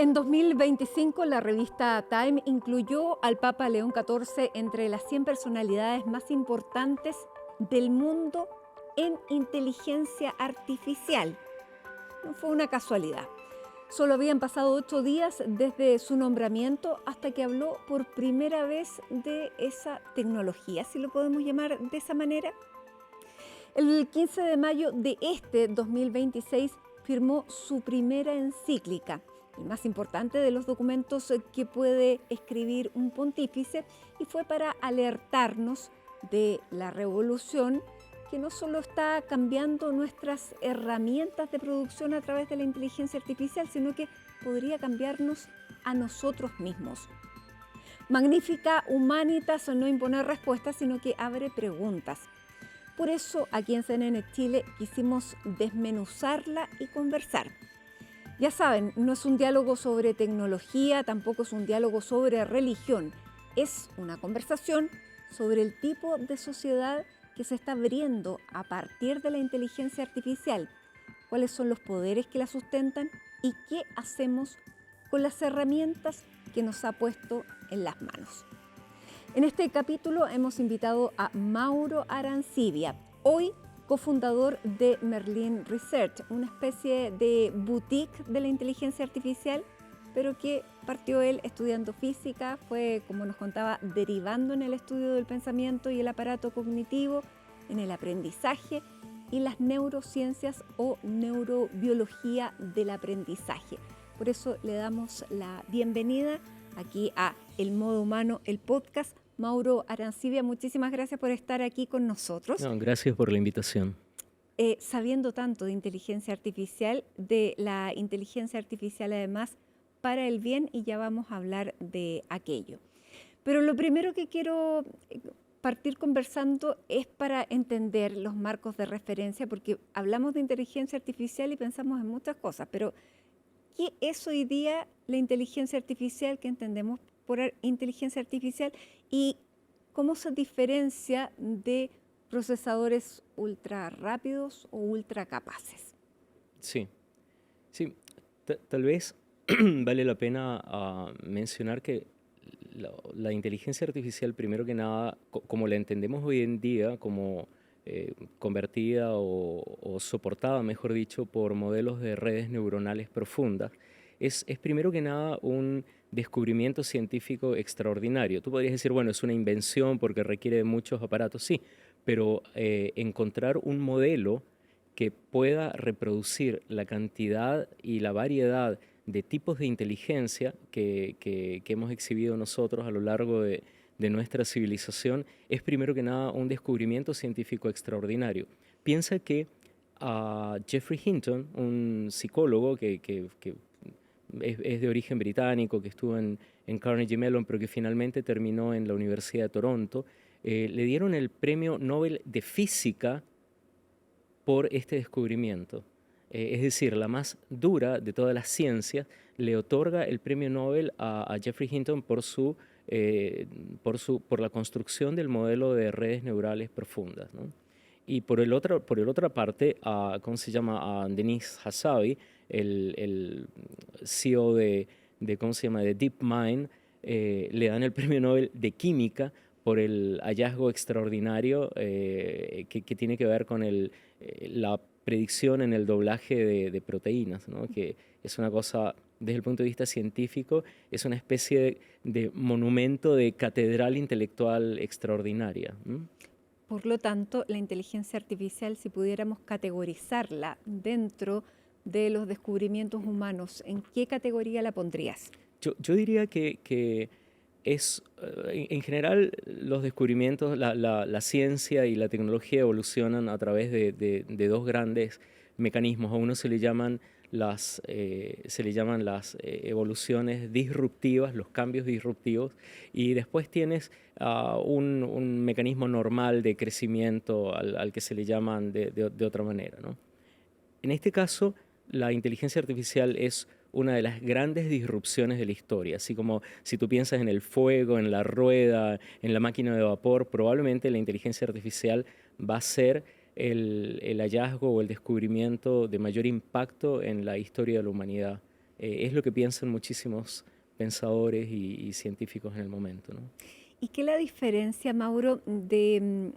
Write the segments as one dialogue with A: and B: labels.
A: En 2025, la revista Time incluyó al Papa León XIV entre las 100 personalidades más importantes del mundo en inteligencia artificial. No fue una casualidad. Solo habían pasado 8 días desde su nombramiento hasta que habló por primera vez de esa tecnología, si lo podemos llamar de esa manera. El 15 de mayo de este 2026 firmó su primera encíclica, el más importante de los documentos que puede escribir un pontífice, y fue para alertarnos de la revolución que no solo está cambiando nuestras herramientas de producción a través de la inteligencia artificial, sino que podría cambiarnos a nosotros mismos. Magnifica Humanitas no impone respuestas, sino que abre preguntas. Por eso, aquí en CNN Chile quisimos desmenuzarla y conversar. Ya saben, no es un diálogo sobre tecnología, tampoco es un diálogo sobre religión. Es una conversación sobre el tipo de sociedad que se está abriendo a partir de la inteligencia artificial, cuáles son los poderes que la sustentan y qué hacemos con las herramientas que nos ha puesto en las manos. En este capítulo hemos invitado a Mauro Arancibia, hoy cofundador de Merlin Research, una especie de boutique de la inteligencia artificial, pero que partió él estudiando física, fue, como nos contaba, derivando en el estudio del pensamiento y el aparato cognitivo, en el aprendizaje y las neurociencias o neurobiología del aprendizaje. Por eso le damos la bienvenida aquí a El Modo Humano, el podcast. Mauro Arancibia, muchísimas gracias por estar aquí con nosotros.
B: No, gracias por la invitación.
A: Sabiendo tanto de inteligencia artificial, de la inteligencia artificial además para el bien, y ya vamos a hablar de aquello. Pero lo primero que quiero partir conversando es para entender los marcos de referencia, porque hablamos de inteligencia artificial y pensamos en muchas cosas, pero ¿qué es hoy día la inteligencia artificial? ¿Qué entendemos por inteligencia artificial? ¿Y cómo se diferencia de procesadores ultra rápidos o ultra capaces?
B: Sí, tal vez vale la pena mencionar que la inteligencia artificial, primero que nada, como la entendemos hoy en día, como convertida o soportada, mejor dicho, por modelos de redes neuronales profundas, es primero que nada un descubrimiento científico extraordinario. Tú podrías decir, bueno, es una invención porque requiere de muchos aparatos, sí, pero encontrar un modelo que pueda reproducir la cantidad y la variedad de tipos de inteligencia que hemos exhibido nosotros a lo largo de nuestra civilización es primero que nada un descubrimiento científico extraordinario. Piensa que Geoffrey Hinton, un psicólogo que es de origen británico, que estuvo en Carnegie Mellon, pero que finalmente terminó en la Universidad de Toronto, le dieron el Premio Nobel de Física por este descubrimiento. Es decir, la más dura de todas las ciencias le otorga el Premio Nobel a Geoffrey Hinton por la construcción del modelo de redes neurales profundas, ¿no? Y por el otra parte, ¿cómo se llama? A Denis Hassabis, el CEO ¿cómo se llama? De DeepMind, le dan el Premio Nobel de Química por el hallazgo extraordinario que tiene que ver con la predicción en el doblaje de proteínas, ¿no? Que es una cosa, desde el punto de vista científico, es una especie de monumento de catedral intelectual extraordinaria.
A: Por lo tanto, la inteligencia artificial, si pudiéramos categorizarla dentro de los descubrimientos humanos, ¿en qué categoría la pondrías?
B: Yo diría que es, en general, los descubrimientos, la ciencia y la tecnología evolucionan a través de dos grandes mecanismos. A uno se le llaman las evoluciones disruptivas, los cambios disruptivos, y después tienes un mecanismo normal de crecimiento al que se le llaman de otra manera, ¿no? En este caso, la inteligencia artificial es una de las grandes disrupciones de la historia. Así como si tú piensas en el fuego, en la rueda, en la máquina de vapor, probablemente la inteligencia artificial va a ser el hallazgo o el descubrimiento de mayor impacto en la historia de la humanidad. Es lo que piensan muchísimos pensadores y científicos en el momento, ¿no?
A: ¿Y qué es la diferencia, Mauro, de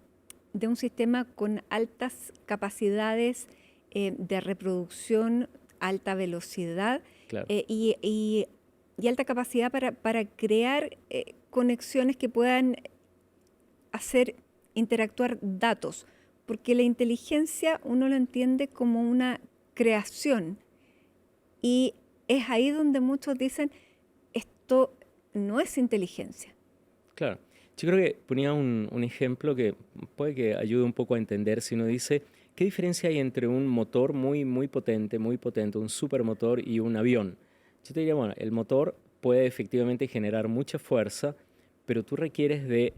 A: un sistema con altas capacidades de reproducción, alta velocidad
B: Claro.
A: y alta capacidad para crear conexiones que puedan hacer interactuar datos? Porque la inteligencia uno lo entiende como una creación y es ahí donde muchos dicen, esto no es inteligencia.
B: Claro. Yo creo que ponía un ejemplo que puede que ayude un poco a entender si uno dice, ¿qué diferencia hay entre un motor muy potente, un supermotor y un avión? Yo te diría, bueno, el motor puede efectivamente generar mucha fuerza, pero tú requieres de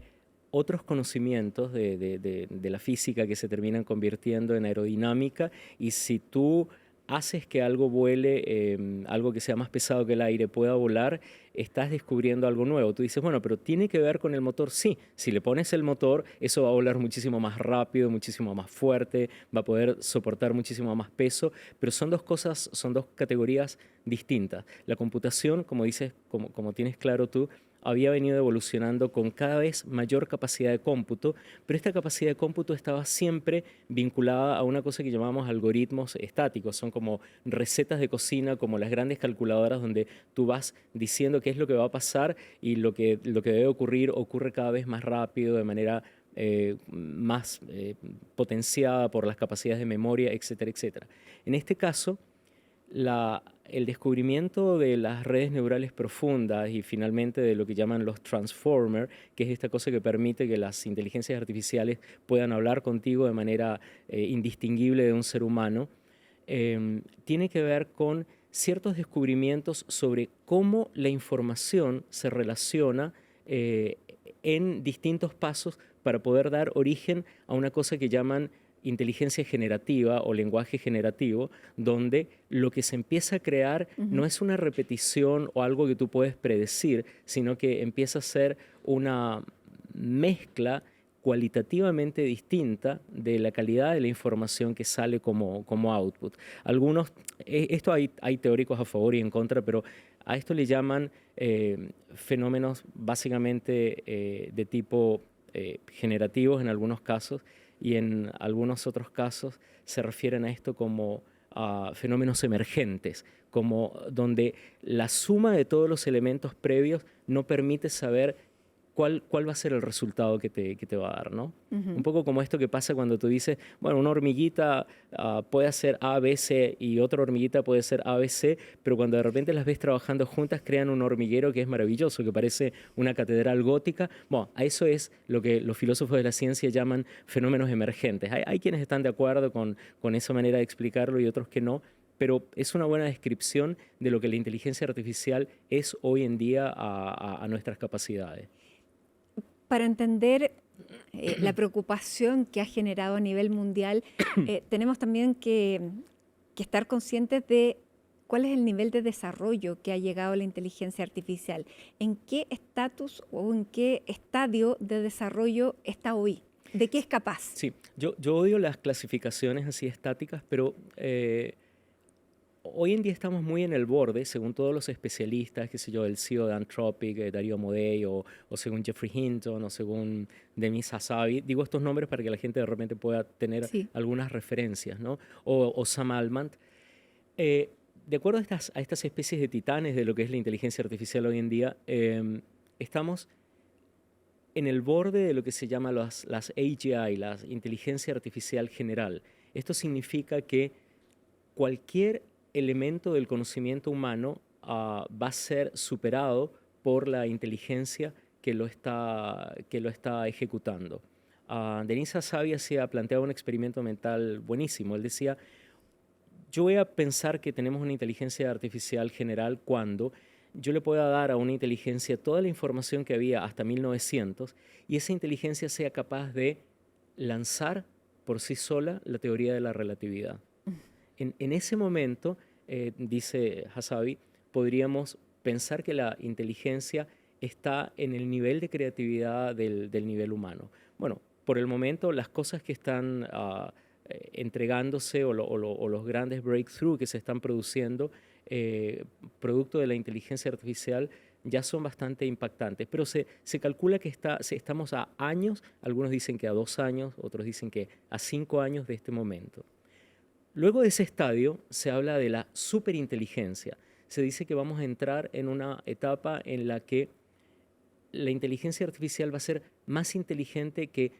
B: otros conocimientos de la física que se terminan convirtiendo en aerodinámica, y si tú haces que algo vuele, algo que sea más pesado que el aire pueda volar, estás descubriendo algo nuevo. Tú dices, bueno, pero tiene que ver con el motor. Sí, si le pones el motor, eso va a volar muchísimo más rápido, muchísimo más fuerte, va a poder soportar muchísimo más peso, pero son dos cosas, son dos categorías distintas. La computación, como dices, como tienes claro tú, había venido evolucionando con cada vez mayor capacidad de cómputo, pero esta capacidad de cómputo estaba siempre vinculada a una cosa que llamamos algoritmos estáticos. Son como recetas de cocina, como las grandes calculadoras donde tú vas diciendo qué es lo que va a pasar y lo que debe ocurrir ocurre cada vez más rápido, de manera más potenciada por las capacidades de memoria, etcétera, etcétera. En este caso, el descubrimiento de las redes neurales profundas y finalmente de lo que llaman los transformers, que es esta cosa que permite que las inteligencias artificiales puedan hablar contigo de manera indistinguible de un ser humano, tiene que ver con ciertos descubrimientos sobre cómo la información se relaciona en distintos pasos para poder dar origen a una cosa que llaman inteligencia generativa o lenguaje generativo, donde lo que se empieza a crear no es una repetición o algo que tú puedes predecir, sino que empieza a ser una mezcla cualitativamente distinta de la calidad de la información que sale como output. Esto hay teóricos a favor y en contra, pero a esto le llaman fenómenos básicamente de tipo generativos en algunos casos, y en algunos otros casos se refieren a esto como fenómenos emergentes, como donde la suma de todos los elementos previos no permite saber cuál va a ser el resultado que te va a dar, ¿no? Un poco como esto que pasa cuando tú dices, bueno, una hormiguita puede hacer A, B, C y otra hormiguita puede ser A, B, C, pero cuando de repente las ves trabajando juntas crean un hormiguero que es maravilloso, que parece una catedral gótica. Bueno, a eso es lo que los filósofos de la ciencia llaman fenómenos emergentes. Hay quienes están de acuerdo con esa manera de explicarlo y otros que no, pero es una buena descripción de lo que la inteligencia artificial es hoy en día a nuestras capacidades.
A: Para entender la preocupación que ha generado a nivel mundial, tenemos también que estar conscientes de cuál es el nivel de desarrollo que ha llegado la inteligencia artificial. ¿En qué estatus o en qué estadio de desarrollo está hoy? ¿De qué es capaz?
B: Sí, yo odio las clasificaciones así estáticas, pero hoy en día estamos muy en el borde, según todos los especialistas, qué sé yo, el CEO de Anthropic, Darío Amodei, o según Jeffrey Hinton, o según Demis Hassabis. Digo estos nombres para que la gente de repente pueda tener algunas referencias, ¿no? O Sam Altman. De acuerdo a estas especies de titanes de lo que es la inteligencia artificial hoy en día, estamos en el borde de lo que se llama las AGI, la inteligencia artificial general. Esto significa que cualquier elemento del conocimiento humano va a ser superado por la inteligencia que lo está ejecutando. Denis Hassabis se ha planteado un experimento mental buenísimo. Él decía, yo voy a pensar que tenemos una inteligencia artificial general cuando yo le pueda dar a una inteligencia toda la información que había hasta 1900 y esa inteligencia sea capaz de lanzar por sí sola la teoría de la relatividad. En ese momento, dice Hassabis, podríamos pensar que la inteligencia está en el nivel de creatividad del nivel humano. Bueno, por el momento las cosas que están entregándose o los grandes breakthroughs que se están produciendo producto de la inteligencia artificial ya son bastante impactantes, pero se calcula que estamos a años, algunos dicen que a 2 años, otros dicen que a 5 años de este momento. Luego de ese estadio se habla de la superinteligencia. Se dice que vamos a entrar en una etapa en la que la inteligencia artificial va a ser más inteligente que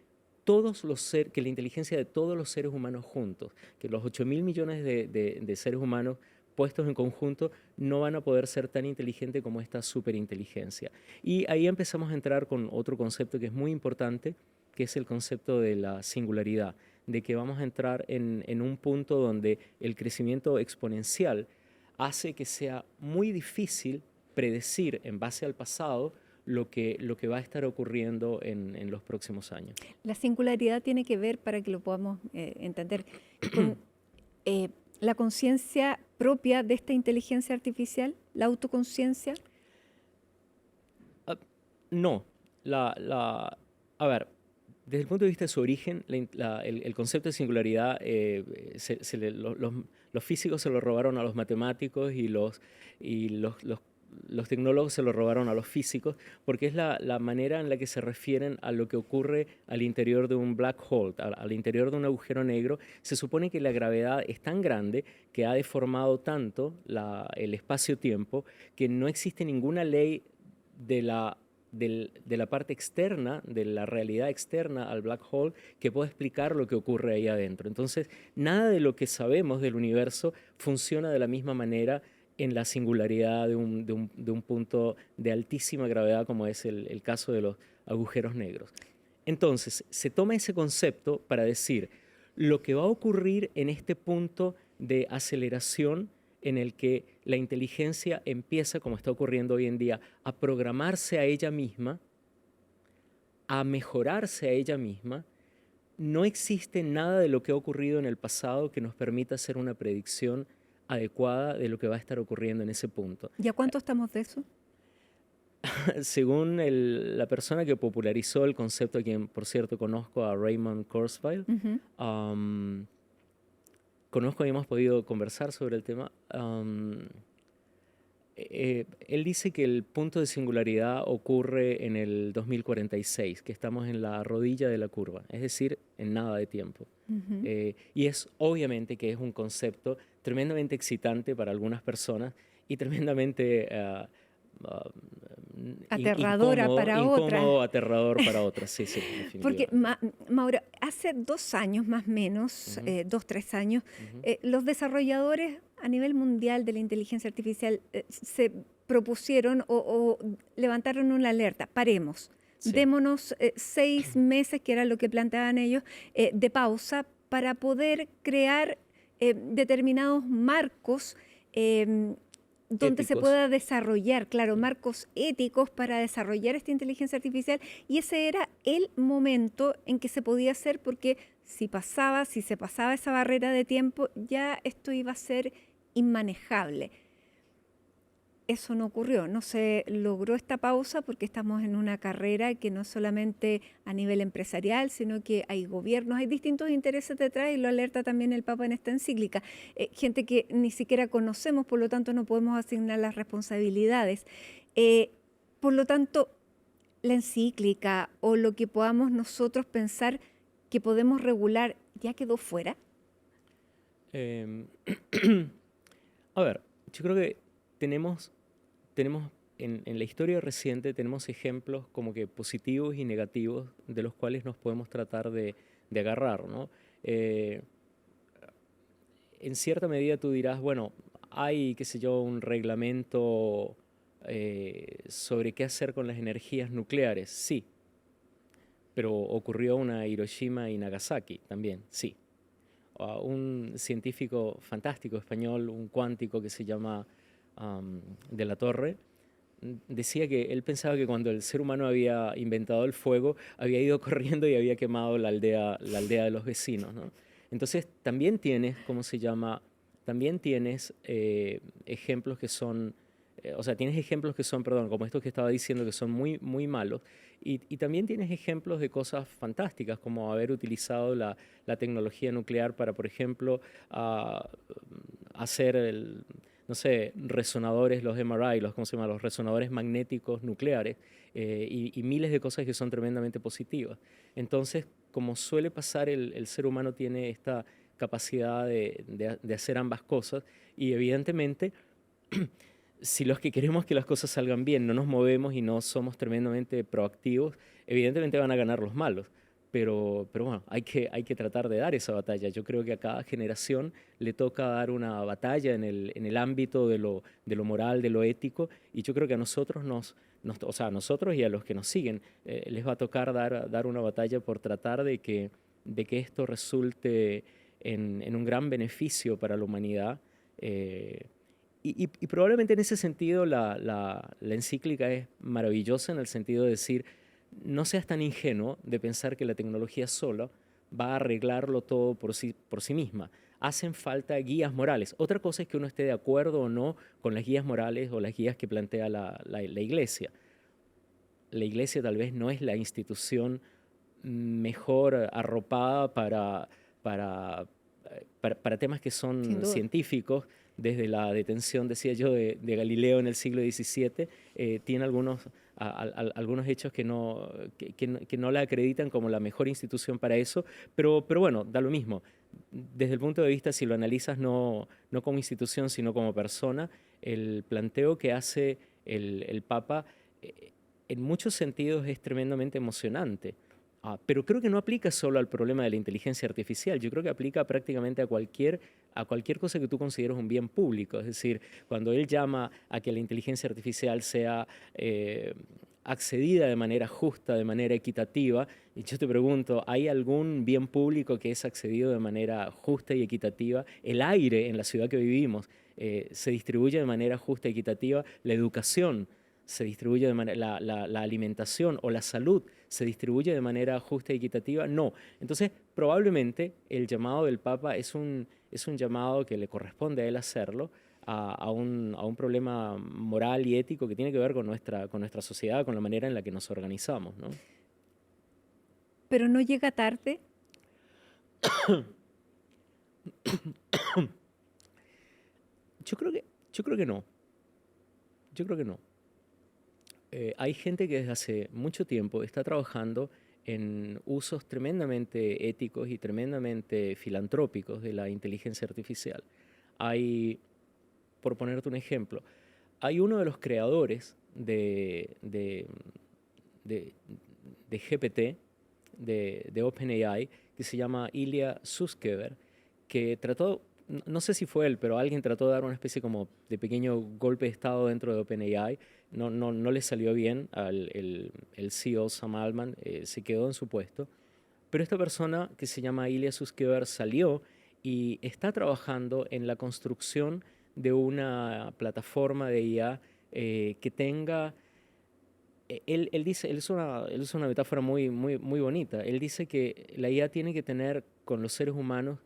B: que la inteligencia de todos los seres humanos juntos, que los 8.000 millones de seres humanos puestos en conjunto no van a poder ser tan inteligentes como esta superinteligencia. Y ahí empezamos a entrar con otro concepto que es muy importante, que es el concepto de la singularidad, de que vamos a entrar en un punto donde el crecimiento exponencial hace que sea muy difícil predecir en base al pasado lo que va a estar ocurriendo en los próximos años.
A: La singularidad tiene que ver, para que lo podamos entender, con la conciencia propia de esta inteligencia artificial, la autoconciencia.
B: No, a ver, desde el punto de vista de su origen, el concepto de singularidad, los físicos se lo robaron a los matemáticos y los tecnólogos se lo robaron a los físicos, porque es la manera en la que se refieren a lo que ocurre al interior de un black hole, al interior de un agujero negro. Se supone que la gravedad es tan grande que ha deformado tanto el espacio-tiempo que no existe ninguna ley de la parte externa, de la realidad externa al black hole, que pueda explicar lo que ocurre ahí adentro. Entonces, nada de lo que sabemos del universo funciona de la misma manera en la singularidad de un punto de altísima gravedad como es el caso de los agujeros negros. Entonces, se toma ese concepto para decir lo que va a ocurrir en este punto de aceleración en el que la inteligencia empieza, como está ocurriendo hoy en día, a programarse a ella misma, a mejorarse a ella misma. No existe nada de lo que ha ocurrido en el pasado que nos permita hacer una predicción adecuada de lo que va a estar ocurriendo en ese punto.
A: ¿Y a cuánto estamos de eso?
B: Según la persona que popularizó el concepto, a quien por cierto conozco, a Raymond Kurzweil, conozco y hemos podido conversar sobre el tema, él dice que el punto de singularidad ocurre en el 2046, que estamos en la rodilla de la curva, es decir, en nada de tiempo. Y es obviamente que es un concepto tremendamente excitante para algunas personas y tremendamente
A: aterradora para otras.
B: Aterrador para otras, sí,
A: Porque, Mauro, hace 2 años más o menos, 2, 3 años, los desarrolladores a nivel mundial de la inteligencia artificial se propusieron o levantaron una alerta: paremos. Sí. Démonos 6 meses, que era lo que planteaban ellos, de pausa para poder crear determinados marcos donde se pueda desarrollar, claro, marcos éticos para desarrollar esta inteligencia artificial, y ese era el momento en que se podía hacer, porque si se pasaba esa barrera de tiempo, ya esto iba a ser inmanejable. Eso no ocurrió, no se logró esta pausa porque estamos en una carrera que no solamente a nivel empresarial, sino que hay gobiernos, hay distintos intereses detrás, y lo alerta también el Papa en esta encíclica. Gente que ni siquiera conocemos, por lo tanto no podemos asignar las responsabilidades. Por lo tanto, la encíclica o lo que podamos nosotros pensar que podemos regular, ¿ya quedó fuera?
B: A ver, yo creo que tenemos en la historia reciente tenemos ejemplos como que positivos y negativos de los cuales nos podemos tratar de agarrar, ¿no? En cierta medida tú dirás, bueno, hay, qué sé yo, un reglamento sobre qué hacer con las energías nucleares, sí. Pero ocurrió una Hiroshima y Nagasaki también, sí. Un científico fantástico español, un cuántico que se llama de la Torre, decía que él pensaba que cuando el ser humano había inventado el fuego, había ido corriendo y había quemado la aldea de los vecinos, ¿no? Entonces también tienes, ¿cómo se llama? También tienes ejemplos que son, perdón, como estos que estaba diciendo, que son muy, muy malos. Y también tienes ejemplos de cosas fantásticas, como haber utilizado la tecnología nuclear para, por ejemplo, hacer no sé, resonadores, los MRI, ¿cómo se llama? Los resonadores magnéticos nucleares, y miles de cosas que son tremendamente positivas. Entonces, como suele pasar, el ser humano tiene esta capacidad de hacer ambas cosas, y evidentemente, si los que queremos que las cosas salgan bien no nos movemos y no somos tremendamente proactivos, evidentemente van a ganar los malos. Pero bueno, hay que tratar de dar esa batalla. Yo creo que a cada generación le toca dar una batalla en el ámbito de lo moral, de lo ético, y yo creo que a nosotros o sea, a nosotros y a los que nos siguen, les va a tocar dar una batalla por tratar de que esto resulte en un gran beneficio para la humanidad. Y probablemente en ese sentido la encíclica es maravillosa, en el sentido de decir, no seas tan ingenuo de pensar que la tecnología sola va a arreglarlo todo por sí misma. Hacen falta guías morales. Otra cosa es que uno esté de acuerdo o no con las guías morales o las guías que plantea la Iglesia. La Iglesia tal vez no es la institución mejor arropada para temas que
A: Sin
B: son
A: duda.
B: científicos. Desde la detención, decía yo, de Galileo en el siglo XVII, tiene algunos hechos que no la acreditan como la mejor institución para eso, pero bueno, da lo mismo. Desde el punto de vista, si lo analizas no como institución, sino como persona, el planteo que hace el Papa, en muchos sentidos es tremendamente emocionante. Pero creo que no aplica solo al problema de la inteligencia artificial. Yo creo que aplica prácticamente a cualquier cosa que tú consideres un bien público. Es decir, cuando él llama a que la inteligencia artificial sea accedida de manera justa, de manera equitativa, y yo te pregunto, ¿hay algún bien público que es accedido de manera justa y equitativa? El aire en la ciudad que vivimos se distribuye de manera justa y equitativa. La educación se distribuye de manera, la alimentación o la salud se distribuye de manera justa y equitativa. No. Entonces, probablemente el llamado del Papa es un llamado que le corresponde a él hacerlo, a un problema moral y ético que tiene que ver con nuestra sociedad, con la manera en la que nos organizamos, ¿no?
A: Pero no llega tarde.
B: Yo creo que no. Yo creo que no. Hay gente que desde hace mucho tiempo está trabajando en usos tremendamente éticos y tremendamente filantrópicos de la inteligencia artificial. Hay, por ponerte un ejemplo, hay uno de los creadores de, de GPT, de OpenAI, que se llama Ilya Sutskever, que trató, no sé si fue él, pero alguien trató de dar una especie como de pequeño golpe de estado dentro de OpenAI. No le salió bien el CEO Sam Altman, se quedó en su puesto. Pero esta persona que se llama Ilya Sutskever salió y está trabajando en la construcción de una plataforma de IA que tenga. Él dice, él usa una metáfora muy, muy, muy bonita. Él dice que la IA tiene que tener con los seres humanos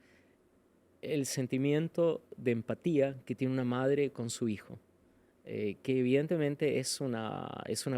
B: el sentimiento de empatía que tiene una madre con su hijo, que evidentemente es una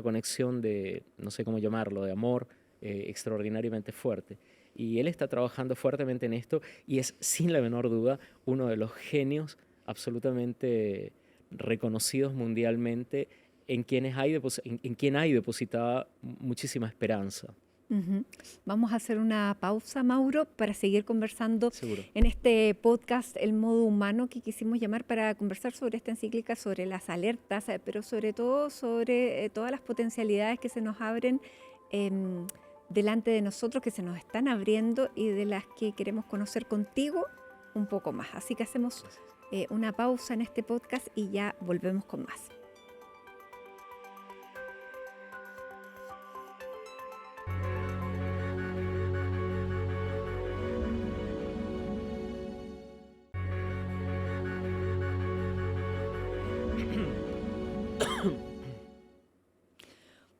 B: conexión de, no sé cómo llamarlo, de amor extraordinariamente fuerte. Y él está trabajando fuertemente en esto y es, sin la menor duda, uno de los genios absolutamente reconocidos mundialmente, en quien hay depositada muchísima esperanza.
A: Ujú. Vamos a hacer una pausa, Mauro, para seguir conversando
B: Seguro.
A: en este podcast El Modo Humano, que quisimos llamar para conversar sobre esta encíclica, sobre las alertas, pero sobre todo sobre todas las potencialidades que se nos abren em, delante de nosotros, que se nos están abriendo y de las que queremos conocer contigo un poco más. Así que hacemos
B: Gracias.
A: una pausa en este podcast y ya volvemos con más.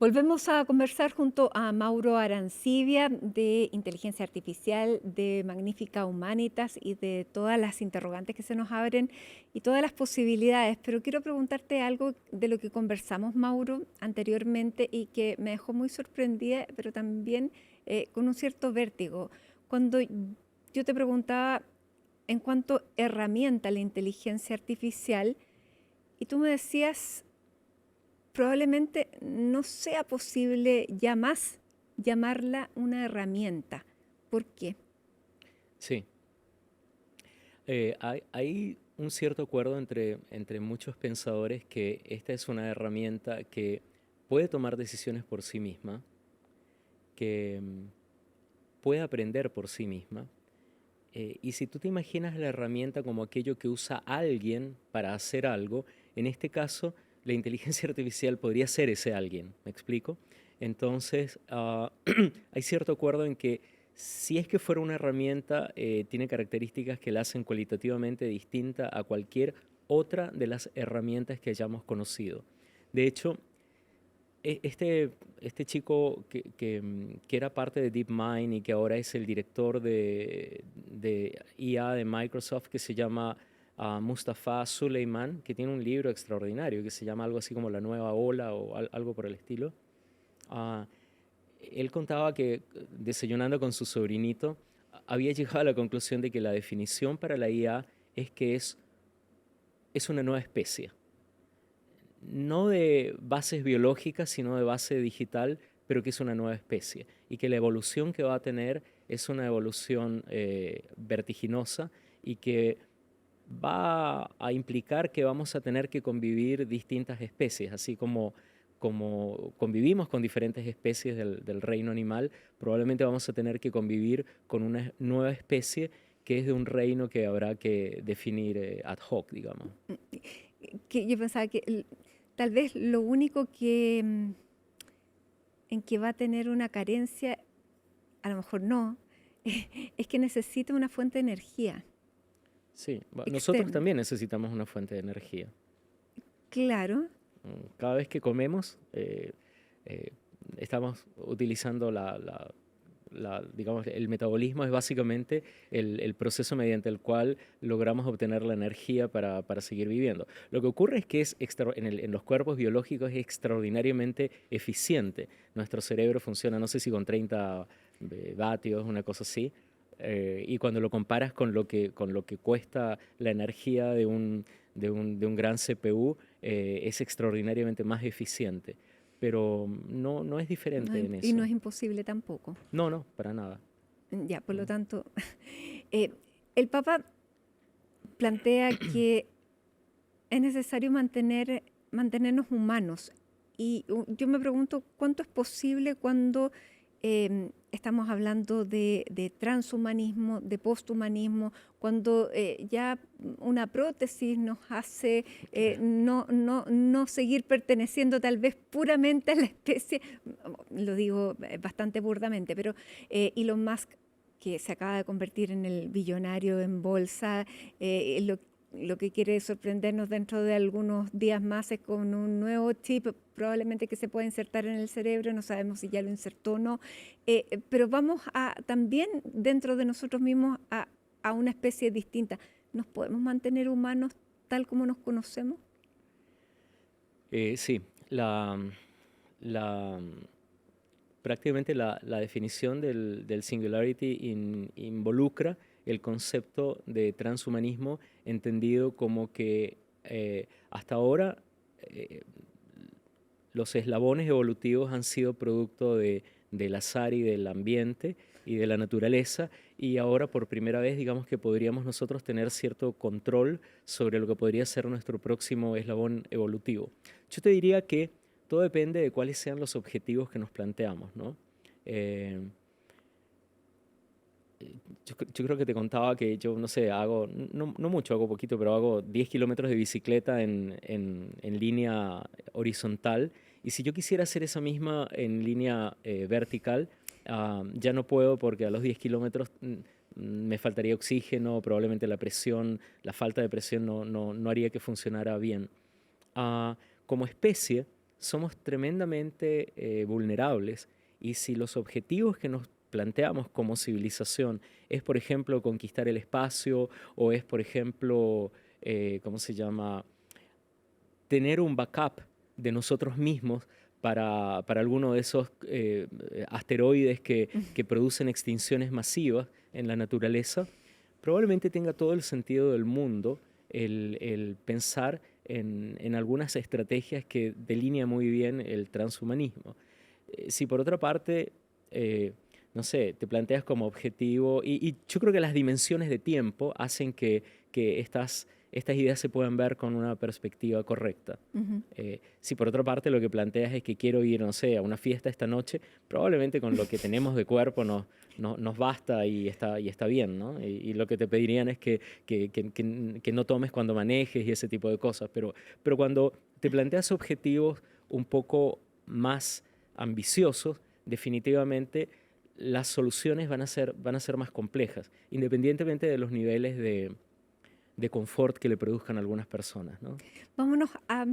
A: Volvemos a conversar junto a Mauro Arancibia de Inteligencia Artificial, de Magnífica Humanitas y de todas las interrogantes que se nos abren y todas las posibilidades. Pero quiero preguntarte algo de lo que conversamos, Mauro, anteriormente y que me dejó muy sorprendida, pero también con un cierto vértigo. Cuando yo te preguntaba en cuanto herramienta la inteligencia artificial, Y tú me decías, probablemente no sea posible ya más llamarla una herramienta. ¿Por qué?
B: Sí. Hay un cierto acuerdo entre muchos pensadores que esta es una herramienta que puede tomar decisiones por sí misma, que puede aprender por sí misma. Y si tú te imaginas la herramienta como aquello que usa alguien para hacer algo, en este caso la inteligencia artificial podría ser ese alguien, ¿me explico? Entonces, hay cierto acuerdo en que si es que fuera una herramienta, tiene características que la hacen cualitativamente distinta a cualquier otra de las herramientas que hayamos conocido. De hecho, este chico que era parte de DeepMind y que ahora es el director de IA de Microsoft, que se llama Mustafa Suleyman, que tiene un libro extraordinario que se llama algo así como La Nueva Ola o algo por el estilo. Ah, Él contaba que desayunando con su sobrinito había llegado a la conclusión de que la definición para la IA es que es una nueva especie, no de bases biológicas, sino de base digital, pero que es una nueva especie y que la evolución que va a tener es una evolución vertiginosa y que va a implicar que vamos a tener que convivir distintas especies, así como convivimos con diferentes especies del reino animal, probablemente vamos a tener que convivir con una nueva especie que es de un reino que habrá que definir ad hoc, digamos.
A: Que yo pensaba que tal vez lo único que en que va a tener una carencia, a lo mejor no, es que necesita una fuente de energía
B: Sí, nosotros
A: externa.
B: también necesitamos una fuente de energía.
A: Claro,
B: Cada vez que comemos, eh, estamos utilizando digamos, el metabolismo es básicamente el proceso mediante el cual logramos obtener la energía para seguir viviendo. Lo que ocurre es que en los cuerpos biológicos es extraordinariamente eficiente. Nuestro cerebro funciona, no sé si con 30 vatios, una cosa así. Y cuando lo comparas con lo que cuesta la energía de un gran CPU, es extraordinariamente más eficiente. Pero no es diferente en
A: y no
B: eso.
A: es imposible tampoco.
B: No, no, para nada.
A: Ya, por lo
B: Mm.
A: tanto, eh, el Papa plantea que es necesario mantenernos humanos. Y yo me pregunto cuánto es posible cuando estamos hablando de transhumanismo, de posthumanismo, cuando ya una prótesis nos hace no seguir perteneciendo tal vez puramente a la especie, lo digo bastante burdamente, pero Elon Musk, que se acaba de convertir en el billonario en bolsa, lo que quiere sorprendernos dentro de algunos días más es con un nuevo chip, probablemente que se pueda insertar en el cerebro, no sabemos si ya lo insertó o no, pero vamos a también dentro de nosotros mismos a una especie distinta. ¿Nos podemos mantener humanos tal como nos conocemos?
B: Sí, la, prácticamente la definición del singularity involucra el concepto de transhumanismo entendido como que hasta ahora eh, los eslabones evolutivos han sido producto del azar y del ambiente y de la naturaleza, y ahora por primera vez digamos que podríamos nosotros tener cierto control sobre lo que podría ser nuestro próximo eslabón evolutivo. Yo te diría que todo depende de cuáles sean los objetivos que nos planteamos, ¿no? Eh, yo creo que te contaba que yo, no sé, no mucho, hago poquito, pero hago 10 kilómetros de bicicleta en línea horizontal. Y si yo quisiera hacer esa misma en línea vertical, ya no puedo porque a los 10 kilómetros me faltaría oxígeno, probablemente la falta de presión no haría que funcionara bien. Como especie, somos tremendamente vulnerables y si los objetivos que nos planteamos como civilización es, por ejemplo, conquistar el espacio o es, por ejemplo, ¿cómo se llama? Tener un backup de nosotros mismos para alguno de esos asteroides que producen extinciones masivas en la naturaleza, probablemente tenga todo el sentido del mundo el pensar en algunas estrategias que delinea muy bien el transhumanismo. Si por otra parte, no sé, te planteas como objetivo, y yo creo que las dimensiones de tiempo hacen que estas ideas se puedan ver con una perspectiva correcta.
A: Ujú.
B: Si por otra parte lo que planteas es que quiero ir, no sé, a una fiesta esta noche, probablemente con lo que tenemos de cuerpo nos basta y está bien, ¿no? Y lo que te pedirían es que no tomes cuando manejes y ese tipo de cosas. Pero cuando te planteas objetivos un poco más ambiciosos, definitivamente las soluciones van a ser más complejas, independientemente de los niveles de confort que le produzcan a algunas personas, ¿no?
A: Vámonos a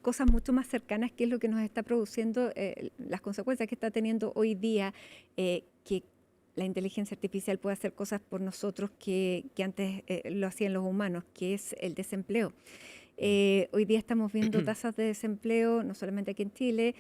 A: cosas mucho más cercanas, que es lo que nos está produciendo, las consecuencias que está teniendo hoy día, que la inteligencia artificial puede hacer cosas por nosotros que antes lo hacían los humanos, que es el desempleo. Hoy día estamos viendo tasas de desempleo, no solamente aquí en Chile,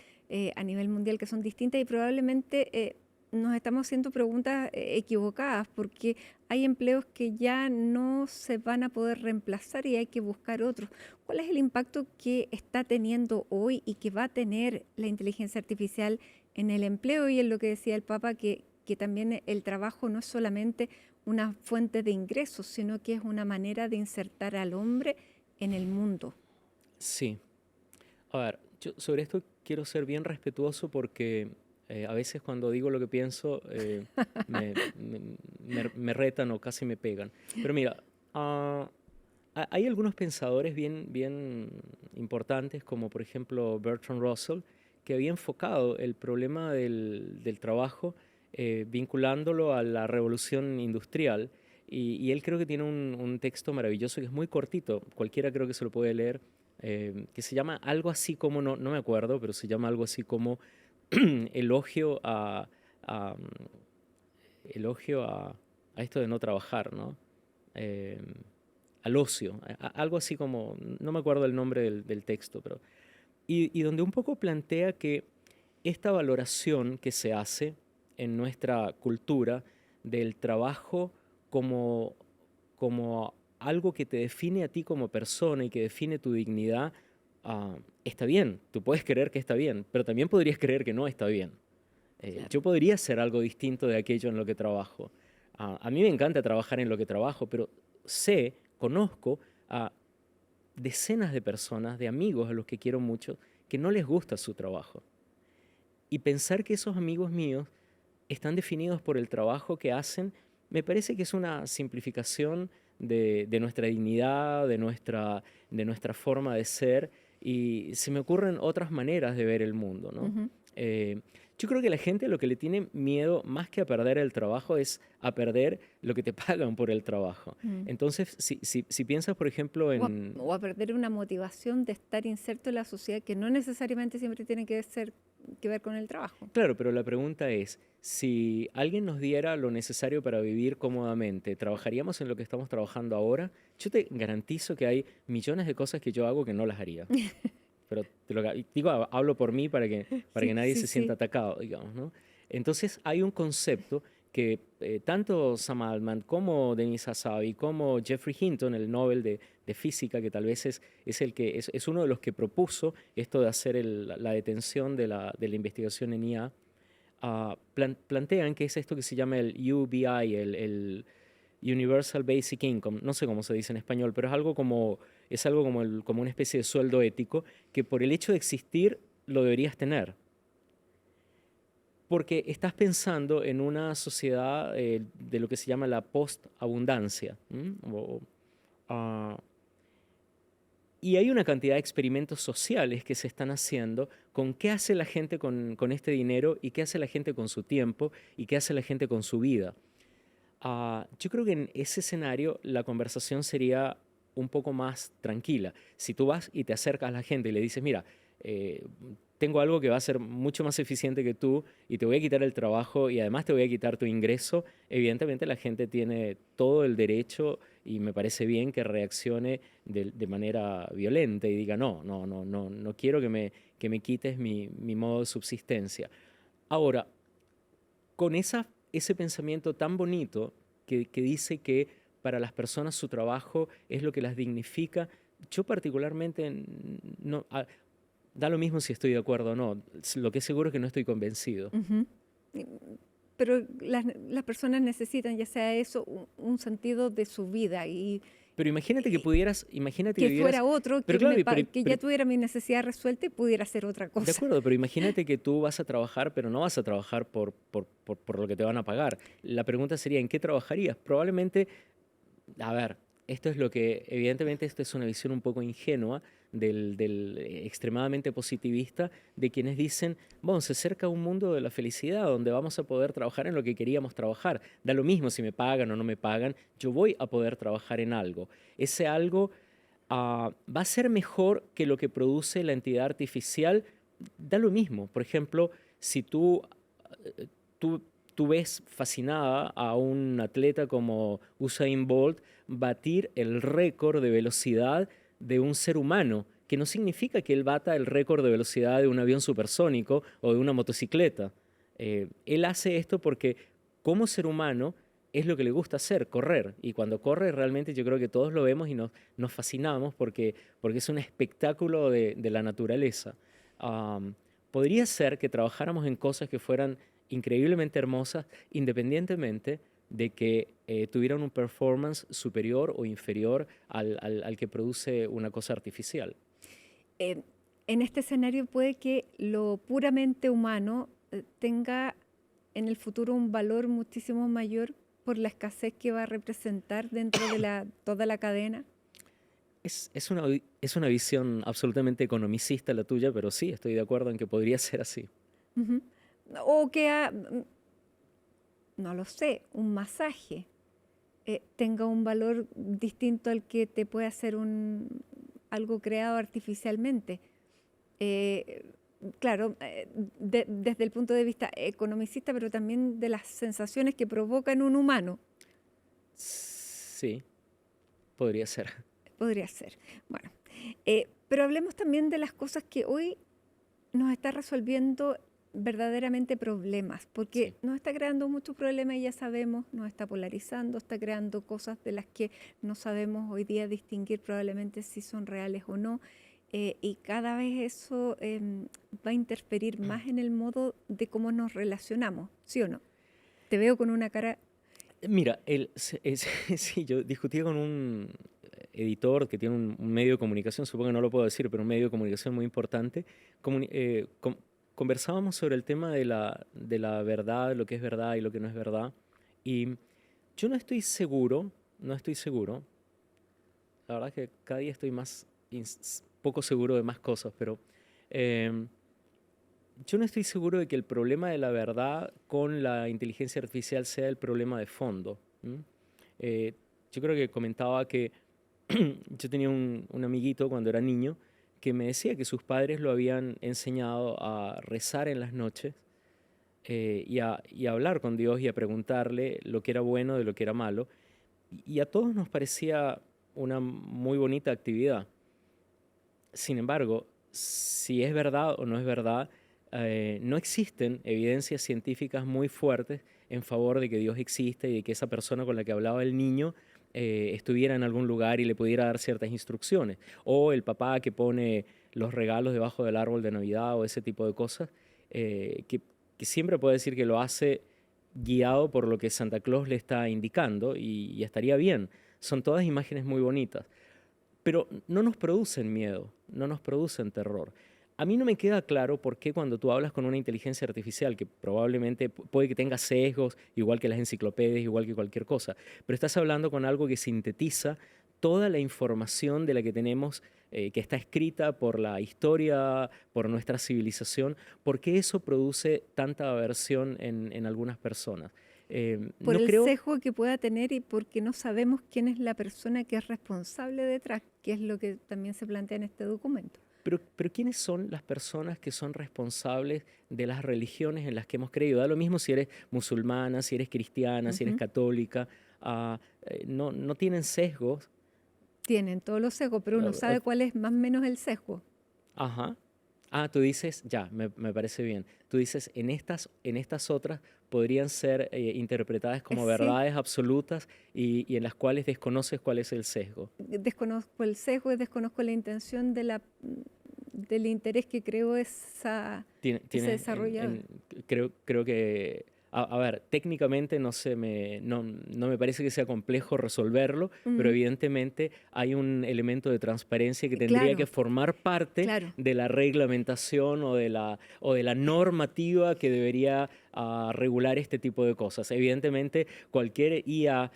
A: a nivel mundial, que son distintas, y probablemente nos estamos haciendo preguntas equivocadas, porque hay empleos que ya no se van a poder reemplazar y hay que buscar otros. ¿Cuál es el impacto que está teniendo hoy y que va a tener la inteligencia artificial en el empleo y en lo que decía el Papa, que también el trabajo no es solamente una fuente de ingresos, sino que es una manera de insertar al hombre en el mundo?
B: Sí. A ver, yo sobre esto quiero ser bien respetuoso porque a veces cuando digo lo que pienso me retan o casi me pegan. Pero mira, hay algunos pensadores bien importantes, como por ejemplo Bertrand Russell, que había enfocado el problema del trabajo vinculándolo a la revolución industrial. Y él creo que tiene un texto maravilloso que es muy cortito, cualquiera creo que se lo puede leer, que se llama algo así como, no me acuerdo, pero se llama algo así como elogio a, elogio a esto de no trabajar, ¿no? Eh, Al ocio, algo así como, no me acuerdo el nombre del texto, pero... Y donde un poco plantea que esta valoración que se hace en nuestra cultura del trabajo como, como algo que te define a ti como persona y que define tu dignidad, está bien. Tú puedes creer que está bien, pero también podrías creer que no está bien.
A: Claro.
B: Yo podría hacer algo distinto de aquello en lo que trabajo. A mí me encanta trabajar en lo que trabajo, pero conozco a decenas de personas, de amigos a los que quiero mucho, que no les gusta su trabajo. Y pensar que esos amigos míos están definidos por el trabajo que hacen, me parece que es una simplificación de nuestra dignidad, de nuestra forma de ser, y se me ocurren otras maneras de ver el mundo, ¿no?
A: Ujú.
B: Eh, yo creo que la gente lo que le tiene miedo más que a perder el trabajo es a perder lo que te pagan por el trabajo.
A: Mm.
B: Entonces, si piensas, por ejemplo, en...
A: O a perder una motivación de estar inserto en la sociedad, que no necesariamente siempre tiene que ver con el trabajo.
B: Claro, pero la pregunta es, si alguien nos diera lo necesario para vivir cómodamente, ¿trabajaríamos en lo que estamos trabajando ahora? Yo te garantizo que hay millones de cosas que yo hago que no las haría. Pero digo, hablo por mí para que
A: Sí,
B: nadie
A: sí,
B: se sienta
A: sí.
B: atacado, digamos, ¿no? Entonces hay un concepto que tanto Sam Altman como Denis Hassabis como Geoffrey Hinton, el Nobel de Física, que tal vez es uno de los que propuso esto de hacer la detención de la investigación en IA, plantean que es esto que se llama el UBI, el Universal Basic Income, no sé cómo se dice en español, pero es algo como una especie de sueldo ético que por el hecho de existir lo deberías tener. Porque estás pensando en una sociedad de lo que se llama la post-abundancia. Ah, y hay una cantidad de experimentos sociales que se están haciendo con qué hace la gente con este dinero y qué hace la gente con su tiempo y qué hace la gente con su vida. Yo creo que en ese escenario la conversación sería un poco más tranquila. Si tú vas y te acercas a la gente y le dices, mira, eh, tengo algo que va a ser mucho más eficiente que tú y te voy a quitar el trabajo y además te voy a quitar tu ingreso, evidentemente la gente tiene todo el derecho y me parece bien que reaccione de manera violenta y diga, no quiero que me quites mi modo de subsistencia. Ahora, con ese pensamiento tan bonito que dice que para las personas su trabajo es lo que las dignifica, yo particularmente no, da lo mismo si estoy de acuerdo o no. Lo que es seguro es que no estoy convencido.
A: Ujú. Y- Pero las personas necesitan, ya sea eso, un sentido de su vida
B: Pero imagínate que
A: y
B: pudieras, imagínate que
A: que
B: vivieras,
A: fuera otro,
B: pero claro,
A: que ya tuviera mi necesidad resuelta y pudiera hacer otra
B: de
A: cosa.
B: acuerdo, pero imagínate que tú vas a trabajar, pero no vas a trabajar por lo que te van a pagar. La pregunta sería, ¿en qué trabajarías? Probablemente, a ver, esto es lo que, evidentemente, esto es una visión un poco ingenua del extremadamente positivista de quienes dicen, bueno, se acerca un mundo de la felicidad donde vamos a poder trabajar en lo que queríamos trabajar. Da lo mismo si me pagan o no me pagan, yo voy a poder trabajar en algo. Ese algo va a ser mejor que lo que produce la entidad artificial, da lo mismo. Por ejemplo, si tú, tú ves fascinada a un atleta como Usain Bolt batir el récord de velocidad de un ser humano, que no significa que él bata el récord de velocidad de un avión supersónico o de una motocicleta. Él hace esto porque como ser humano es lo que le gusta hacer, correr. Y cuando corre realmente yo creo que todos lo vemos y nos fascinamos porque es un espectáculo de la naturaleza. Am, Podría ser que trabajáramos en cosas que fueran increíblemente hermosas independientemente de que tuvieran un performance superior o inferior al que produce una cosa artificial.
A: Eh, en este escenario puede que lo puramente humano tenga en el futuro un valor muchísimo mayor por la escasez que va a representar dentro de toda la cadena.
B: Es una visión absolutamente economicista la tuya, pero sí, estoy de acuerdo en que podría ser así.
A: Ujú. O que, no lo sé, un masaje tenga un valor distinto al que te puede hacer algo creado artificialmente. Eh, claro, desde el punto de vista economicista, pero también de las sensaciones que provoca en un humano,
B: Sí, podría ser.
A: podría ser. Bueno, pero hablemos también de las cosas que hoy nos está resolviendo verdaderamente problemas, porque
B: Sí.
A: nos está creando muchos problemas y ya sabemos, nos está polarizando, está creando cosas de las que no sabemos hoy día distinguir probablemente si son reales o no, y cada vez eso va a interferir más en el modo de cómo nos relacionamos, ¿sí o no? Te veo con una cara.
B: Mira, sí, yo discutía con un editor que tiene un medio de comunicación, supongo que no lo puedo decir, pero un medio de comunicación muy importante. Conversábamos sobre el tema de la verdad, lo que es verdad y lo que no es verdad. Y yo no estoy seguro, no estoy seguro, la verdad es que cada día estoy poco seguro de más cosas, pero em, yo no estoy seguro de que el problema de la verdad con la inteligencia artificial sea el problema de fondo. ¿M? Eh, yo creo que comentaba que yo tenía un amiguito cuando era niño que me decía que sus padres lo habían enseñado a rezar en las noches y a hablar con Dios y a preguntarle lo que era bueno de lo que era malo. Y a todos nos parecía una muy bonita actividad. Sin embargo, si es verdad o no es verdad, no existen evidencias científicas muy fuertes en favor de que Dios existe y de que esa persona con la que hablaba el niño estuviera en algún lugar y le pudiera dar ciertas instrucciones. O el papá que pone los regalos debajo del árbol de Navidad o ese tipo de cosas, que siempre puede decir que lo hace guiado por lo que Santa Claus le está indicando y estaría bien. Son todas imágenes muy bonitas, pero no nos producen miedo, no nos producen terror. A mí no me queda claro por qué cuando tú hablas con una inteligencia artificial, que probablemente puede que tenga sesgos, igual que las enciclopedias, igual que cualquier cosa, pero estás hablando con algo que sintetiza toda la información de la que tenemos, que está escrita por la historia, por nuestra civilización, ¿por qué eso produce tanta aversión en algunas personas?
A: Por
B: No
A: el
B: creo.
A: sesgo que pueda tener y porque no sabemos quién es la persona que es responsable detrás, que es lo que también se plantea en este documento.
B: Pero ¿quiénes son las personas que son responsables de las religiones en las que hemos creído? Da lo mismo si eres musulmana, si eres cristiana, si eres
A: Ujú.
B: católica. No tienen sesgos.
A: Tienen todos los sesgos, pero uno
B: Ah,
A: sabe cuál es más o menos el sesgo.
B: ajá. Tú dices, ya, me parece bien. Tú dices, en estas otras podrían ser interpretadas como
A: Sí,
B: verdades absolutas y en las cuales desconoces cuál es el sesgo.
A: desconozco el sesgo y desconozco la intención del interés que creó ese
B: Tienes,
A: desarrollador.
B: creo que, a ver, técnicamente no me parece que sea complejo resolverlo, pero
A: Ujú.
B: evidentemente hay un elemento de transparencia que tendría que
A: Claro,
B: formar parte
A: claro.
B: de la reglamentación o de la normativa que debería regular este tipo de cosas. Evidentemente, cualquier IA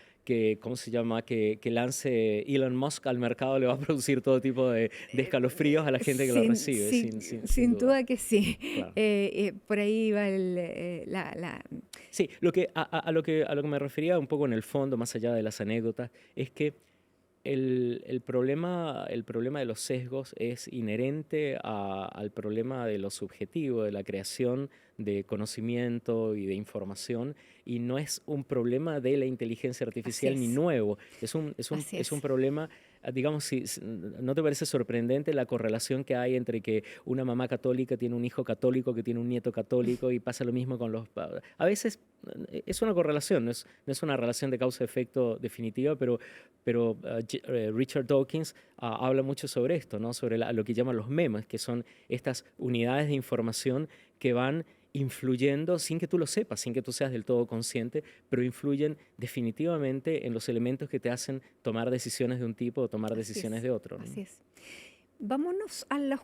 B: ¿cómo se llama? Que lance Elon Musk al mercado le va a producir todo tipo de escalofríos a la gente que lo recibe, sin
A: Sin
B: duda.
A: duda que sí.
B: Claro.
A: Por ahí va
B: Sí, a lo que me refería un poco en el fondo, más allá de las anécdotas, es que el problema de los sesgos es inherente al problema de lo subjetivo, de la creación de conocimiento y de información, y no es un problema de la inteligencia
A: así
B: artificial ni
A: es,
B: nuevo,
A: así
B: es un
A: es.
B: problema, digamos, si ¿no te parece sorprendente la correlación que hay entre que una mamá católica tiene un hijo católico que tiene un nieto católico y pasa lo mismo con los... A veces es una correlación, no es una relación de causa-efecto definitiva, pero Richard Dawkins habla mucho sobre esto, ¿no? Sobre lo que llaman los memes, que son estas unidades de información que van influyendo sin que tú lo sepas, sin que tú seas del todo consciente, pero influyen definitivamente en los elementos que te hacen tomar decisiones de un tipo o tomar
A: Así
B: decisiones
A: es,
B: de otro, ¿no?
A: así es. Vámonos a los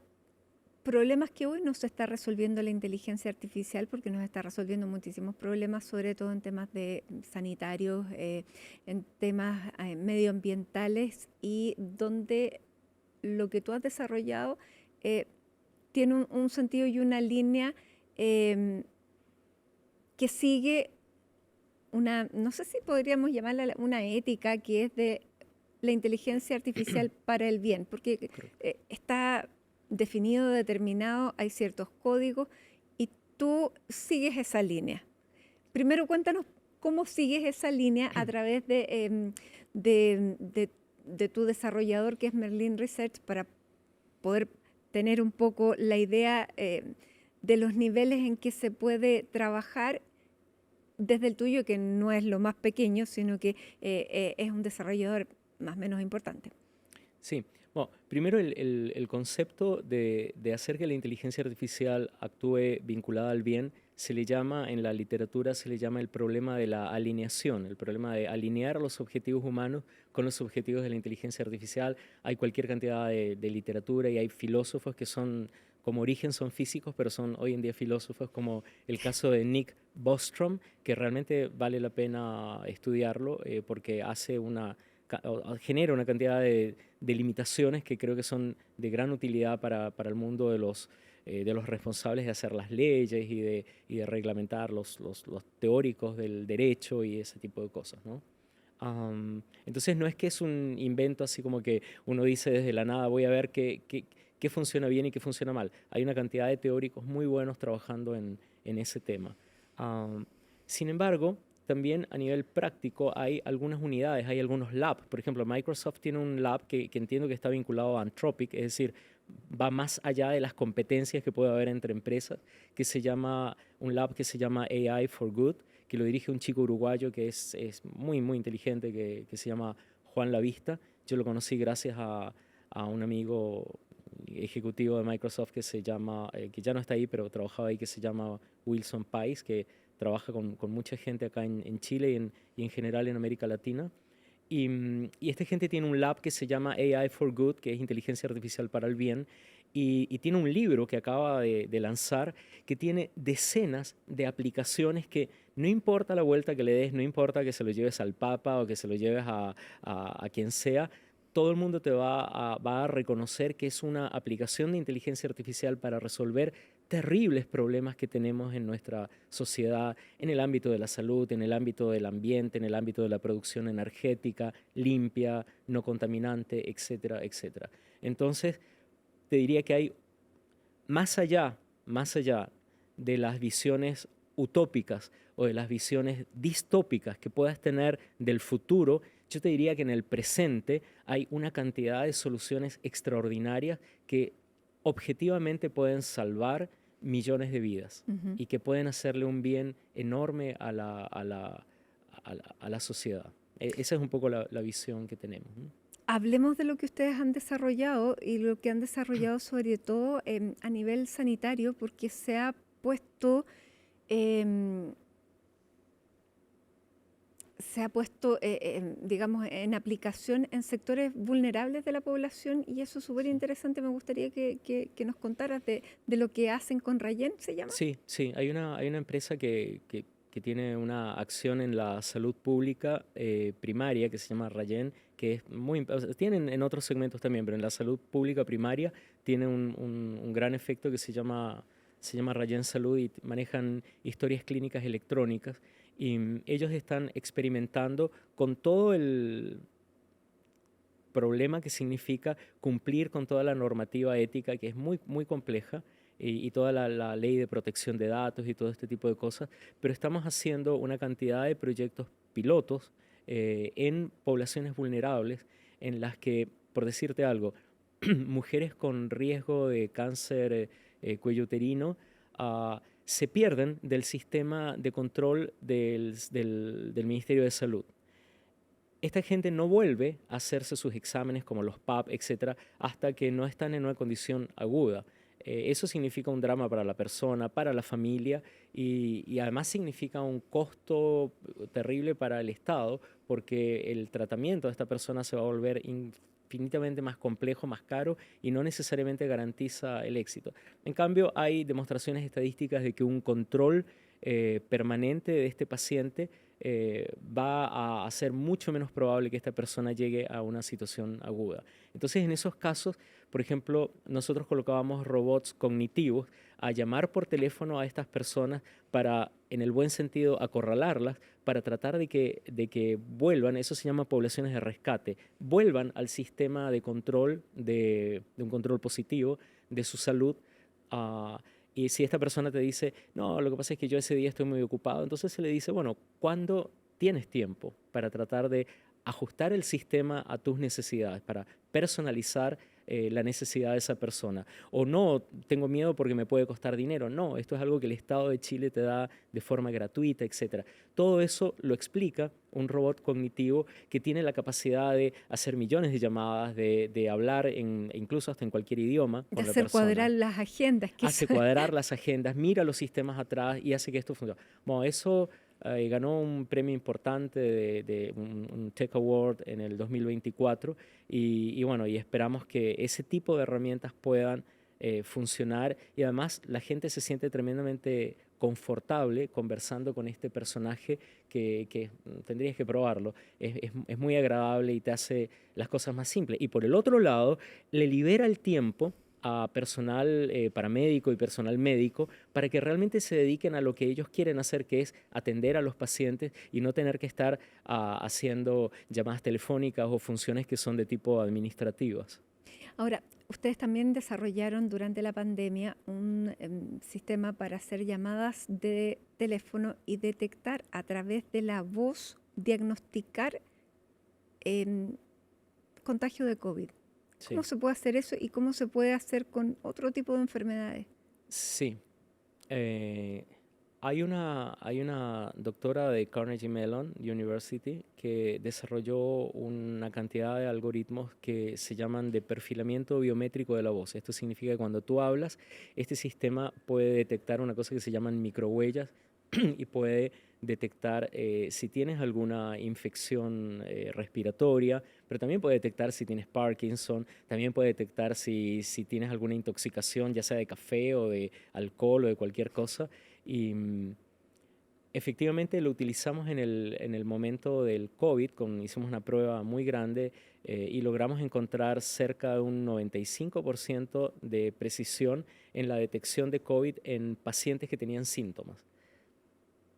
A: problemas que hoy nos está resolviendo la inteligencia artificial, porque nos está resolviendo muchísimos problemas, sobre todo en temas de sanitarios, en temas medioambientales y donde lo que tú has desarrollado eh, tiene un sentido y una línea em, que sigue no sé si podríamos llamarla una ética, que es de la inteligencia artificial para el bien, porque
B: Correcto.
A: está definido, determinado, hay ciertos códigos y tú sigues esa línea. Primero cuéntanos cómo sigues esa línea a través de, de- de tu desarrollador que es Merlin Research para poder tener un poco la idea de los niveles en que se puede trabajar desde el tuyo, que no es lo más pequeño, sino que es un desarrollador más o menos importante.
B: Sí, bueno, primero el concepto de hacer que la inteligencia artificial actúe vinculada al bien se le llama, en la literatura se le llama el problema de la alineación, el problema de alinear los objetivos humanos con los objetivos de la inteligencia artificial. Hay cualquier cantidad de literatura y hay filósofos que son, como origen son físicos, pero son hoy en día filósofos, como el caso de Nick Bostrom, que realmente vale la pena estudiarlo porque hace genera una cantidad de limitaciones que creo que son de gran utilidad para el mundo de los responsables de hacer las leyes y de reglamentar los teóricos del derecho y ese tipo de cosas, ¿no? Entonces no es que es un invento así como que uno dice desde la nada voy a ver qué funciona bien y qué funciona mal. Hay una cantidad de teóricos muy buenos trabajando en ese tema. Am, Sin embargo, también a nivel práctico hay algunas unidades, hay algunos labs. Por ejemplo, Microsoft tiene un lab que entiendo que está vinculado a Anthropic, es decir, va más allá de las competencias que puede haber entre empresas, un lab que se llama AI for Good, que lo dirige un chico uruguayo que es muy, muy inteligente, que se llama Juan Lavista. Yo lo conocí gracias a un amigo ejecutivo de Microsoft que ya no está ahí, pero trabajaba ahí, que se llama Wilson Pais, que trabaja con mucha gente acá en Chile y en general en América Latina. Y esta gente tiene un lab que se llama AI for Good, que es inteligencia artificial para el bien, y tiene un libro que acaba de lanzar que tiene decenas de aplicaciones que no importa la vuelta que le des, no importa que se lo lleves al Papa o que se lo lleves a quien sea, todo el mundo va a reconocer que es una aplicación de inteligencia artificial para resolver terribles problemas que tenemos en nuestra sociedad, en el ámbito de la salud, en el ámbito del ambiente, en el ámbito de la producción energética, limpia, no contaminante, etcétera, etcétera. Entonces, te diría que hay más allá de las visiones utópicas o de las visiones distópicas que puedas tener del futuro, yo te diría que en el presente hay una cantidad de soluciones extraordinarias que objetivamente pueden salvar millones de vidas
A: Ujú.
B: y que pueden hacerle un bien enorme a la sociedad. Esa es un poco la visión que tenemos, ¿no?
A: Hablemos de lo que ustedes han desarrollado y lo que han desarrollado sobre todo a nivel sanitario, porque se ha puesto, em, digamos, en aplicación en sectores vulnerables de la población y eso es súper
B: Sí.
A: interesante. Me gustaría que nos contaras de lo que hacen con Rayen, ¿se llama?
B: Sí, sí, hay una empresa que tiene una acción en la salud pública primaria que se llama Rayen, que es o sea, tienen en otros segmentos también, pero en la salud pública primaria tiene un gran efecto que se llama Rayen Salud y manejan historias clínicas electrónicas y ellos están experimentando con todo el problema que significa cumplir con toda la normativa ética que es muy, muy compleja y toda la ley de protección de datos y todo este tipo de cosas, pero estamos haciendo una cantidad de proyectos pilotos en poblaciones vulnerables en las que, por decirte algo, mujeres con riesgo de cáncer cuello uterino se pierden del sistema de control del Ministerio de Salud. Esta gente no vuelve a hacerse sus exámenes como los PAP, etcétera, hasta que no están en una condición aguda. Eso significa un drama para la persona, para la familia y además significa un costo terrible para el Estado porque el tratamiento de esta persona se va a volver infinitamente más complejo, más caro y no necesariamente garantiza el éxito. En cambio, hay demostraciones estadísticas de que un control permanente de este paciente va a hacer mucho menos probable que esta persona llegue a una situación aguda. Entonces, en esos casos, por ejemplo, nosotros colocábamos robots cognitivos a llamar por teléfono a estas personas para, en el buen sentido, acorralarlas, para tratar de que vuelvan, eso se llama poblaciones de rescate, vuelvan al sistema de control, de un control positivo de su salud. Y si esta persona te dice, no, lo que pasa es que yo ese día estoy muy ocupado, entonces se le dice, bueno, ¿cuándo tienes tiempo para tratar de ajustar el sistema a tus necesidades, para personalizar la necesidad de esa persona? O no, tengo miedo porque me puede costar dinero. No, esto es algo que el Estado de Chile te da de forma gratuita, etcétera. Todo eso lo explica un robot cognitivo que tiene la capacidad de hacer millones de llamadas, de hablar incluso hasta en cualquier idioma
A: De
B: con la
A: hacer cuadrar
B: persona,
A: las agendas, que
B: hace
A: eso es.
B: cuadrar las agendas, mira los sistemas atrás y hace que esto funcione. Bueno, eso ganó un premio importante de un Tech Award en el 2024 y bueno, y esperamos que ese tipo de herramientas puedan funcionar y además la gente se siente tremendamente confortable conversando con este personaje que tendrías que probarlo. Es muy agradable y te hace las cosas más simples. Y por el otro lado, le libera el tiempo a personal paramédico y personal médico para que realmente se dediquen a lo que ellos quieren hacer, que es atender a los pacientes y no tener que estar haciendo llamadas telefónicas o funciones que son de tipo administrativas.
A: Ahora, ustedes también desarrollaron durante la pandemia un sistema para hacer llamadas de teléfono y detectar a través de la voz, diagnosticar em, contagio de COVID. ¿Cómo
B: Sí,
A: se puede hacer eso y cómo se puede hacer con otro tipo de enfermedades?
B: sí. Eh, hay una doctora de Carnegie Mellon University que desarrolló una cantidad de algoritmos que se llaman de perfilamiento biométrico de la voz. Esto significa que cuando tú hablas, este sistema puede detectar una cosa que se llaman microhuellas y puede detectar si tienes alguna infección respiratoria, pero también puede detectar si tienes Parkinson, también puede detectar si tienes alguna intoxicación, ya sea de café o de alcohol o de cualquier cosa. Y efectivamente lo utilizamos en el momento del COVID, hicimos una prueba muy grande y logramos encontrar cerca de un 95% de precisión en la detección de COVID en pacientes que tenían síntomas.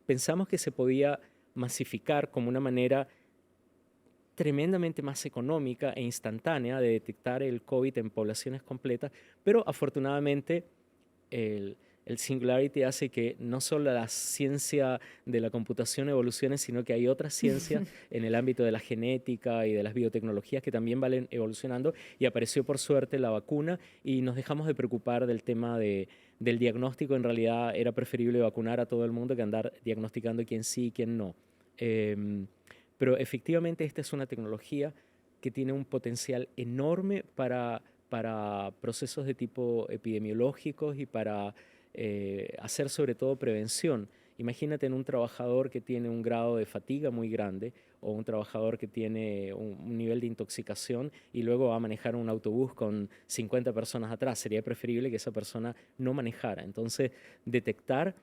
B: Pensamos que se podía masificar como una manera tremendamente más económica e instantánea de detectar el COVID en poblaciones completas, pero afortunadamente el, el Singularity hace que no solo la ciencia de la computación evolucione, sino que hay otras ciencias en el ámbito de la genética y de las biotecnologías que también van evolucionando, y apareció por suerte la vacuna y nos dejamos de preocupar del tema del diagnóstico. En realidad era preferible vacunar a todo el mundo que andar diagnosticando quién sí y quién no. Pero efectivamente esta es una tecnología que tiene un potencial enorme para procesos de tipo epidemiológicos y para hacer sobre todo prevención. Imagínate en un trabajador que tiene un grado de fatiga muy grande o un trabajador que tiene un nivel de intoxicación y luego va a manejar un autobús con 50 personas atrás. Sería preferible que esa persona no manejara. Entonces, detectar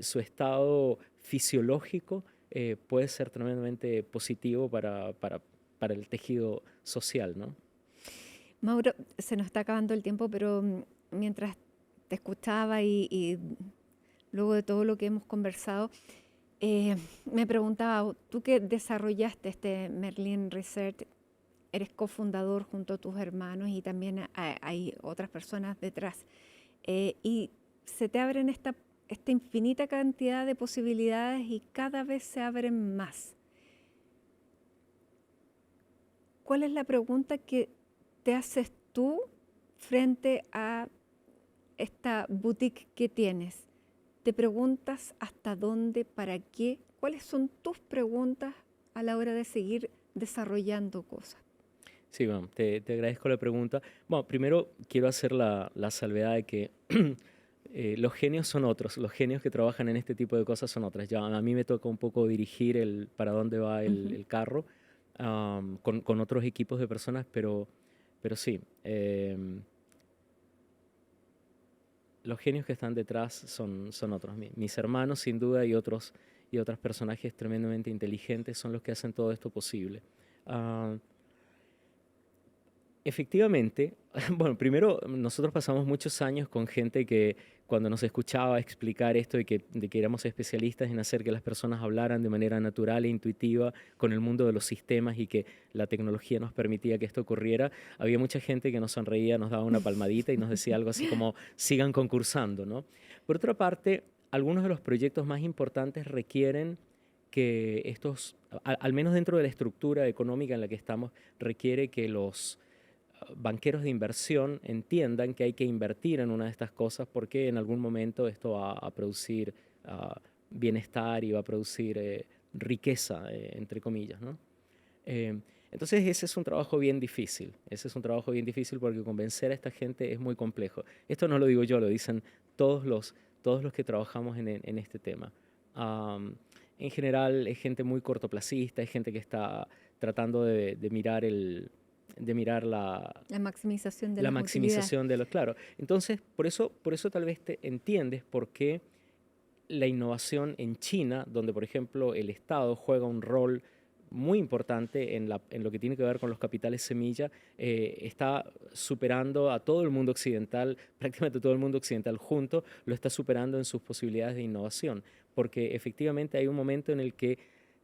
B: su estado fisiológico puede ser tremendamente positivo para el tejido social, ¿no?
A: Mauro, se nos está acabando el tiempo, pero mientras te escuchaba y luego de todo lo que hemos conversado, me preguntaba, tú que desarrollaste este Merlin Research, eres cofundador junto a tus hermanos y también hay otras personas detrás, y se te abren esta infinita cantidad de posibilidades y cada vez se abren más. ¿Cuál es la pregunta que te haces tú frente a esta boutique que tienes? ¿Te preguntas hasta dónde, para qué? ¿Cuáles son tus preguntas a la hora de seguir desarrollando cosas?
B: Sí, bueno, te agradezco la pregunta. Bueno, primero quiero hacer la salvedad de que los genios son otros, los genios que trabajan en este tipo de cosas son otras. Ya a mí me toca un poco dirigir para dónde va el carro con otros equipos de personas, pero sí. Los genios que están detrás son otros. Mis hermanos, sin duda, y otros personajes tremendamente inteligentes son los que hacen todo esto posible. Efectivamente, bueno, primero nosotros pasamos muchos años con gente que cuando nos escuchaba explicar esto de que éramos especialistas en hacer que las personas hablaran de manera natural e intuitiva con el mundo de los sistemas y que la tecnología nos permitía que esto ocurriera, había mucha gente que nos sonreía, nos daba una palmadita y nos decía algo así como sigan concursando, ¿no? Por otra parte, algunos de los proyectos más importantes requieren que estos, al menos dentro de la estructura económica en la que estamos, requiere que los banqueros de inversión entiendan que hay que invertir en una de estas cosas porque en algún momento esto va a producir bienestar y va a producir riqueza, entre comillas, ¿no? Entonces ese es un trabajo bien difícil. Ese es un trabajo bien difícil porque convencer a esta gente es muy complejo. Esto no lo digo yo, lo dicen todos los que trabajamos en este tema. En general es gente muy cortoplacista, es gente que está tratando de mirar
A: la maximización de
B: la
A: las
B: maximización de los, claro. Entonces, por eso tal vez te entiendes por qué la innovación en China, donde por ejemplo el Estado juega un rol muy importante en lo que tiene que ver con los capitales semilla, está superando a todo el mundo occidental, prácticamente todo el mundo occidental junto, lo está superando en sus posibilidades de innovación, porque efectivamente hay un momento en el que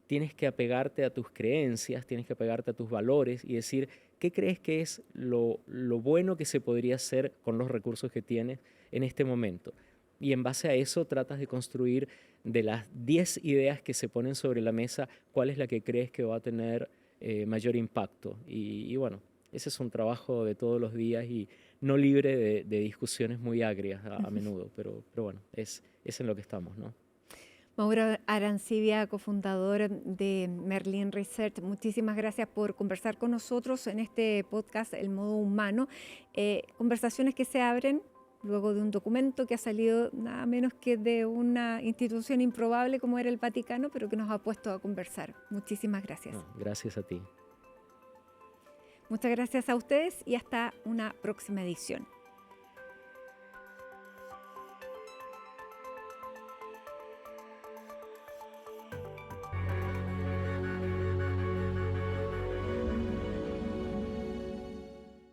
B: tienes que apegarte a tus creencias, tienes que apegarte a tus valores y decir, ¿qué crees que es lo bueno que se podría hacer con los recursos que tienes en este momento? Y en base a eso tratas de construir de las 10 ideas que se ponen sobre la mesa, cuál es la que crees que va a tener mayor impacto. Y bueno, ese es un trabajo de todos los días y no libre de discusiones muy agrias a menudo, pero bueno, es en lo que estamos, ¿no?
A: Mauro Arancibia, cofundador de Merlin Research, muchísimas gracias por conversar con nosotros en este podcast El Modo Humano. Conversaciones que se abren luego de un documento que ha salido nada menos que de una institución improbable como era el Vaticano, pero que nos ha puesto a conversar. Muchísimas gracias.
B: Gracias a ti.
A: Muchas gracias a ustedes y hasta una próxima edición.